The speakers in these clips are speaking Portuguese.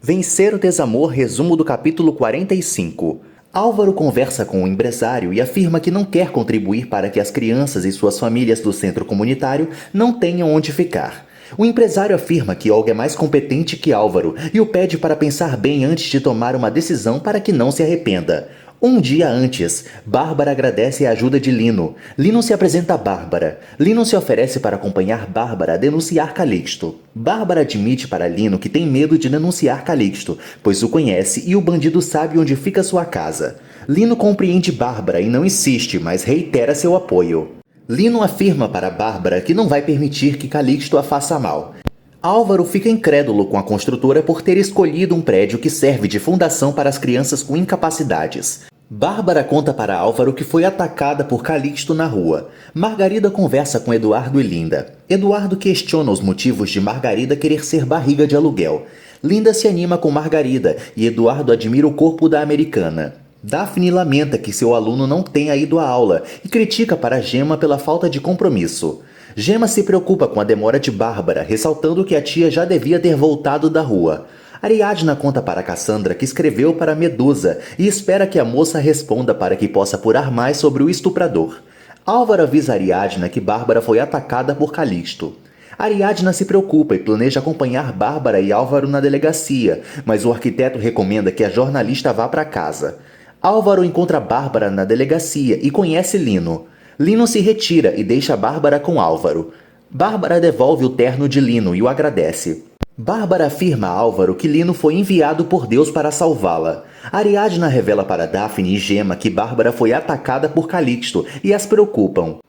Vencer o desamor, resumo do capítulo 45. Álvaro conversa com o empresário e afirma que não quer contribuir para que as crianças e suas famílias do centro comunitário não tenham onde ficar. O empresário afirma que Olga é mais competente que Álvaro e o pede para pensar bem antes de tomar uma decisão para que não se arrependa. Um dia antes, Bárbara agradece a ajuda de Lino. Lino se apresenta a Bárbara. Lino se oferece para acompanhar Bárbara a denunciar Calixto. Bárbara admite para Lino que tem medo de denunciar Calixto, pois o conhece e o bandido sabe onde fica sua casa. Lino compreende Bárbara e não insiste, mas reitera seu apoio. Lino afirma para Bárbara que não vai permitir que Calixto a faça mal. Álvaro fica incrédulo com a construtora por ter escolhido um prédio que serve de fundação para as crianças com incapacidades. Bárbara conta para Álvaro que foi atacada por Calixto na rua. Margarida conversa com Eduardo e Linda. Eduardo questiona os motivos de Margarida querer ser barriga de aluguel. Linda se anima com Margarida e Eduardo admira o corpo da americana. Daphne lamenta que seu aluno não tenha ido à aula e critica para Gemma pela falta de compromisso. Gemma se preocupa com a demora de Bárbara, ressaltando que a tia já devia ter voltado da rua. Ariadna conta para Cassandra que escreveu para Medusa e espera que a moça responda para que possa apurar mais sobre o estuprador. Álvaro avisa Ariadna que Bárbara foi atacada por Calixto. Ariadna se preocupa e planeja acompanhar Bárbara e Álvaro na delegacia, mas o arquiteto recomenda que a jornalista vá para casa. Álvaro encontra Bárbara na delegacia e conhece Lino. Lino se retira e deixa Bárbara com Álvaro. Bárbara devolve o terno de Lino e o agradece. Bárbara afirma a Álvaro que Lino foi enviado por Deus para salvá-la. Ariadna revela para Daphne e Gemma que Bárbara foi atacada por Calixto e as preocupam.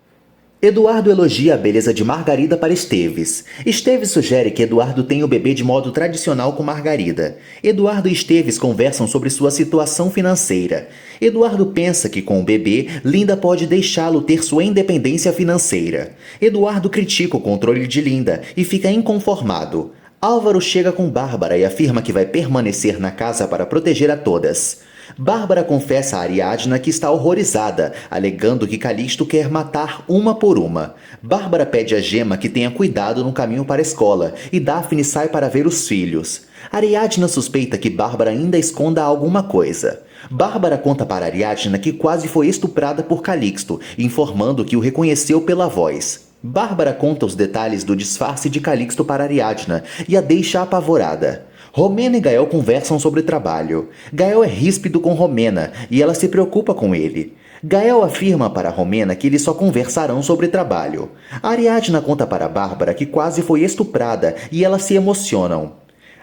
Eduardo elogia a beleza de Margarida para Esteves. Esteves sugere que Eduardo tenha o bebê de modo tradicional com Margarida. Eduardo e Esteves conversam sobre sua situação financeira. Eduardo pensa que com o bebê, Linda pode deixá-lo ter sua independência financeira. Eduardo critica o controle de Linda e fica inconformado. Álvaro chega com Bárbara e afirma que vai permanecer na casa para proteger a todas. Bárbara confessa a Ariadna que está horrorizada, alegando que Calixto quer matar uma por uma. Bárbara pede a Gemma que tenha cuidado no caminho para a escola e Daphne sai para ver os filhos. Ariadna suspeita que Bárbara ainda esconda alguma coisa. Bárbara conta para Ariadna que quase foi estuprada por Calixto, informando que o reconheceu pela voz. Bárbara conta os detalhes do disfarce de Calixto para Ariadna e a deixa apavorada. Romena e Gael conversam sobre trabalho. Gael é ríspido com Romena e ela se preocupa com ele. Gael afirma para Romena que eles só conversarão sobre trabalho. Ariadna conta para Bárbara que quase foi estuprada e elas se emocionam.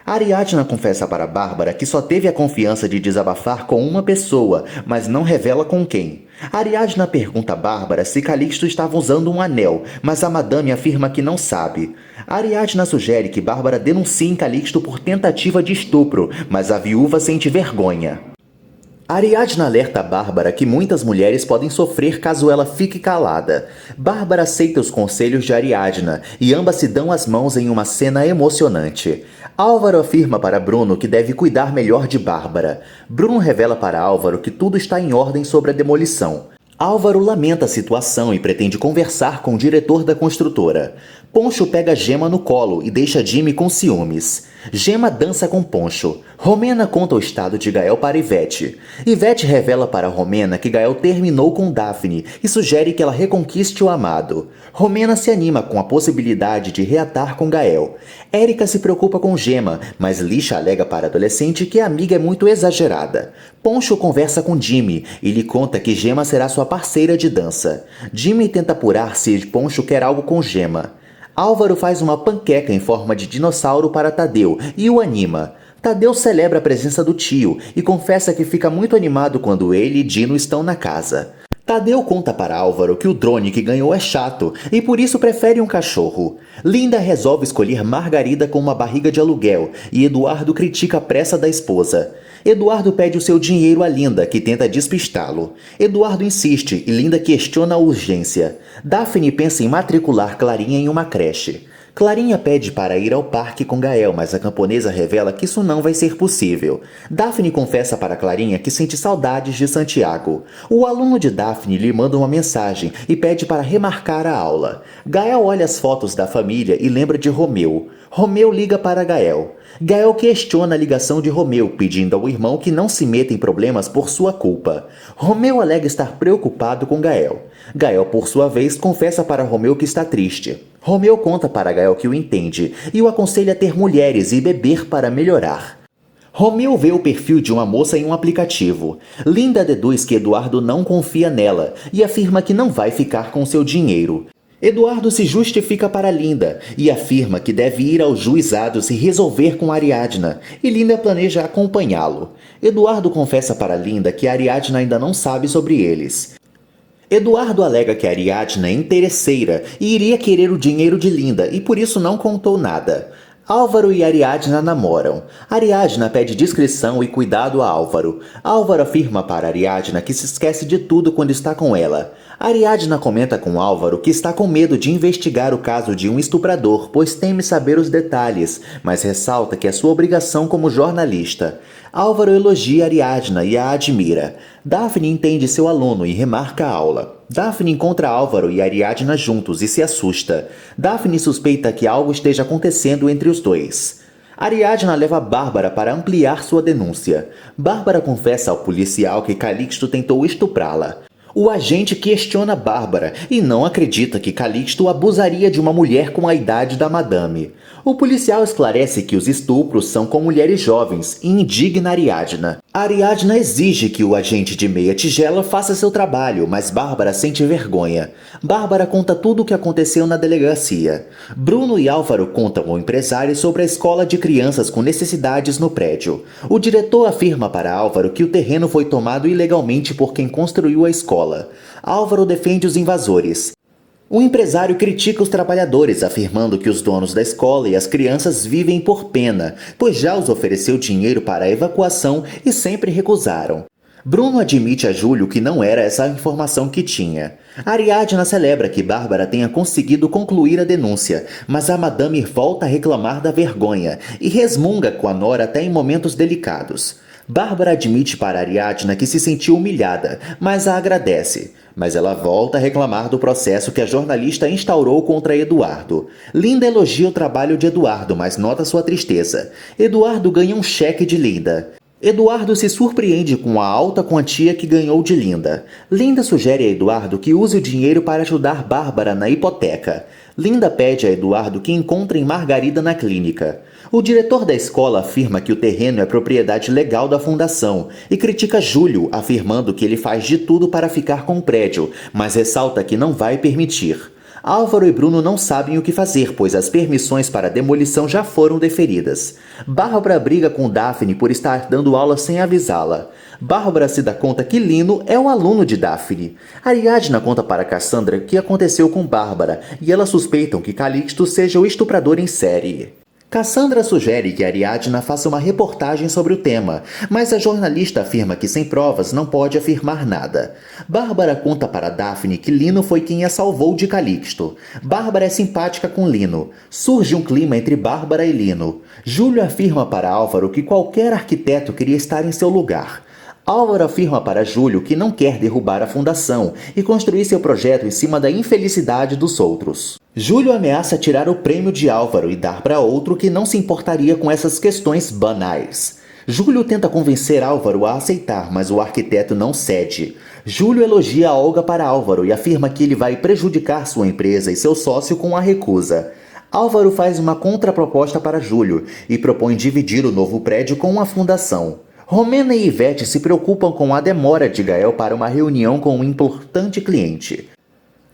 Ariadna confessa para Bárbara que só teve a confiança de desabafar com uma pessoa, mas não revela com quem. Ariadna pergunta a Bárbara se Calixto estava usando um anel, mas a madame afirma que não sabe. Ariadna sugere que Bárbara denuncie Calixto por tentativa de estupro, mas a viúva sente vergonha. Ariadna alerta a Bárbara que muitas mulheres podem sofrer caso ela fique calada. Bárbara aceita os conselhos de Ariadna e ambas se dão as mãos em uma cena emocionante. Álvaro afirma para Bruno que deve cuidar melhor de Bárbara. Bruno revela para Álvaro que tudo está em ordem sobre a demolição. Álvaro lamenta a situação e pretende conversar com o diretor da construtora. Poncho pega Gemma no colo e deixa Jimmy com ciúmes. Gemma dança com Poncho. Romena conta o estado de Gael para Ivete. Ivete revela para Romena que Gael terminou com Daphne e sugere que ela reconquiste o amado. Romena se anima com a possibilidade de reatar com Gael. Érica se preocupa com Gemma, mas Lixa alega para a adolescente que a amiga é muito exagerada. Poncho conversa com Jimmy e lhe conta que Gemma será sua parceira de dança. Jimmy tenta apurar se Poncho quer algo com Gemma. Álvaro faz uma panqueca em forma de dinossauro para Tadeu e o anima. Tadeu celebra a presença do tio e confessa que fica muito animado quando ele e Dino estão na casa. Tadeu conta para Álvaro que o drone que ganhou é chato e por isso prefere um cachorro. Linda resolve escolher Margarida com uma barriga de aluguel e Eduardo critica a pressa da esposa. Eduardo pede o seu dinheiro a Linda, que tenta despistá-lo. Eduardo insiste e Linda questiona a urgência. Daphne pensa em matricular Clarinha em uma creche. Clarinha pede para ir ao parque com Gael, mas a camponesa revela que isso não vai ser possível. Daphne confessa para Clarinha que sente saudades de Santiago. O aluno de Daphne lhe manda uma mensagem e pede para remarcar a aula. Gael olha as fotos da família e lembra de Romeu. Romeu liga para Gael. Gael questiona a ligação de Romeu, pedindo ao irmão que não se meta em problemas por sua culpa. Romeu alega estar preocupado com Gael. Gael, por sua vez, confessa para Romeu que está triste. Romeu conta para Gael que o entende e o aconselha a ter mulheres e beber para melhorar. Romeu vê o perfil de uma moça em um aplicativo. Linda deduz que Eduardo não confia nela e afirma que não vai ficar com seu dinheiro. Eduardo se justifica para Linda e afirma que deve ir ao juizado se resolver com Ariadna, e Linda planeja acompanhá-lo. Eduardo confessa para Linda que Ariadna ainda não sabe sobre eles. Eduardo alega que Ariadna é interesseira e iria querer o dinheiro de Linda e por isso não contou nada. Álvaro e Ariadna namoram. Ariadna pede discrição e cuidado a Álvaro. Álvaro afirma para Ariadna que se esquece de tudo quando está com ela. Ariadna comenta com Álvaro que está com medo de investigar o caso de um estuprador, pois teme saber os detalhes, mas ressalta que é sua obrigação como jornalista. Álvaro elogia Ariadna e a admira. Daphne entende seu aluno e remarca a aula. Daphne encontra Álvaro e Ariadna juntos e se assusta. Daphne suspeita que algo esteja acontecendo entre os dois. Ariadna leva Bárbara para ampliar sua denúncia. Bárbara confessa ao policial que Calixto tentou estuprá-la. O agente questiona Bárbara e não acredita que Calixto abusaria de uma mulher com a idade da madame. O policial esclarece que os estupros são com mulheres jovens e indigna Ariadna. Ariadna exige que o agente de meia tigela faça seu trabalho, mas Bárbara sente vergonha. Bárbara conta tudo o que aconteceu na delegacia. Bruno e Álvaro contam ao empresário sobre a escola de crianças com necessidades no prédio. O diretor afirma para Álvaro que o terreno foi tomado ilegalmente por quem construiu a escola. Álvaro defende os invasores. O empresário critica os trabalhadores, afirmando que os donos da escola e as crianças vivem por pena, pois já os ofereceu dinheiro para a evacuação e sempre recusaram. Bruno admite a Júlio que não era essa a informação que tinha. Ariadna celebra que Bárbara tenha conseguido concluir a denúncia, mas a madame volta a reclamar da vergonha e resmunga com a nora até em momentos delicados. Bárbara admite para Ariadna que se sentiu humilhada, mas a agradece. Mas ela volta a reclamar do processo que a jornalista instaurou contra Eduardo. Linda elogia o trabalho de Eduardo, mas nota sua tristeza. Eduardo ganha um cheque de Linda. Eduardo se surpreende com a alta quantia que ganhou de Linda. Linda sugere a Eduardo que use o dinheiro para ajudar Bárbara na hipoteca. Linda pede a Eduardo que encontrem Margarida na clínica. O diretor da escola afirma que o terreno é propriedade legal da fundação e critica Júlio, afirmando que ele faz de tudo para ficar com o prédio, mas ressalta que não vai permitir. Álvaro e Bruno não sabem o que fazer, pois as permissões para a demolição já foram deferidas. Bárbara briga com Daphne por estar dando aula sem avisá-la. Bárbara se dá conta que Lino é o aluno de Daphne. Ariadna conta para Cassandra o que aconteceu com Bárbara e elas suspeitam que Calixto seja o estuprador em série. Cassandra sugere que Ariadna faça uma reportagem sobre o tema, mas a jornalista afirma que sem provas não pode afirmar nada. Bárbara conta para Daphne que Lino foi quem a salvou de Calixto. Bárbara é simpática com Lino. Surge um clima entre Bárbara e Lino. Júlio afirma para Álvaro que qualquer arquiteto queria estar em seu lugar. Álvaro afirma para Júlio que não quer derrubar a fundação e construir seu projeto em cima da infelicidade dos outros. Júlio ameaça tirar o prêmio de Álvaro e dar para outro que não se importaria com essas questões banais. Júlio tenta convencer Álvaro a aceitar, mas o arquiteto não cede. Júlio elogia a Olga para Álvaro e afirma que ele vai prejudicar sua empresa e seu sócio com a recusa. Álvaro faz uma contraproposta para Júlio e propõe dividir o novo prédio com a fundação. Romena e Ivete se preocupam com a demora de Gael para uma reunião com um importante cliente.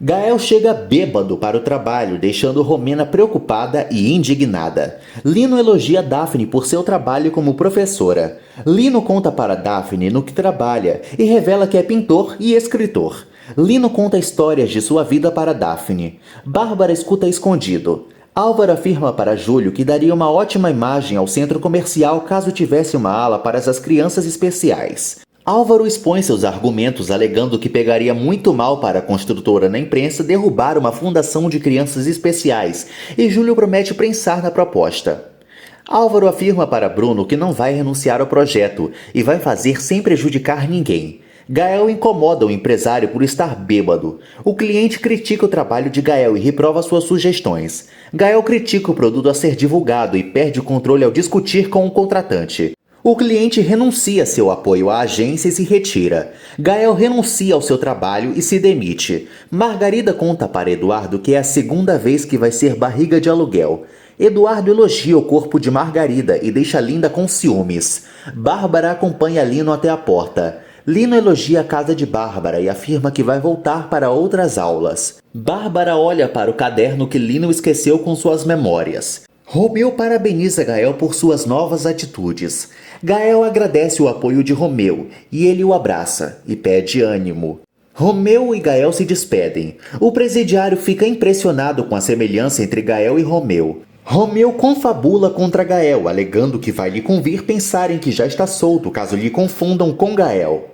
Gael chega bêbado para o trabalho, deixando Romena preocupada e indignada. Lino elogia Daphne por seu trabalho como professora. Lino conta para Daphne no que trabalha e revela que é pintor e escritor. Lino conta histórias de sua vida para Daphne. Bárbara escuta escondido. Álvaro afirma para Júlio que daria uma ótima imagem ao centro comercial caso tivesse uma ala para as crianças especiais. Álvaro expõe seus argumentos alegando que pegaria muito mal para a construtora na imprensa derrubar uma fundação de crianças especiais e Júlio promete pensar na proposta. Álvaro afirma para Bruno que não vai renunciar ao projeto e vai fazer sem prejudicar ninguém. Gael incomoda o empresário por estar bêbado. O cliente critica o trabalho de Gael e reprova suas sugestões. Gael critica o produto a ser divulgado e perde o controle ao discutir com o contratante. O cliente renuncia seu apoio à agência e se retira. Gael renuncia ao seu trabalho e se demite. Margarida conta para Eduardo que é a segunda vez que vai ser barriga de aluguel. Eduardo elogia o corpo de Margarida e deixa Linda com ciúmes. Bárbara acompanha Lino até a porta. Lino elogia a casa de Bárbara e afirma que vai voltar para outras aulas. Bárbara olha para o caderno que Lino esqueceu com suas memórias. Romeu parabeniza Gael por suas novas atitudes. Gael agradece o apoio de Romeu e ele o abraça e pede ânimo. Romeu e Gael se despedem. O presidiário fica impressionado com a semelhança entre Gael e Romeu. Romeu confabula contra Gael, alegando que vai lhe convir pensar em que já está solto caso lhe confundam com Gael.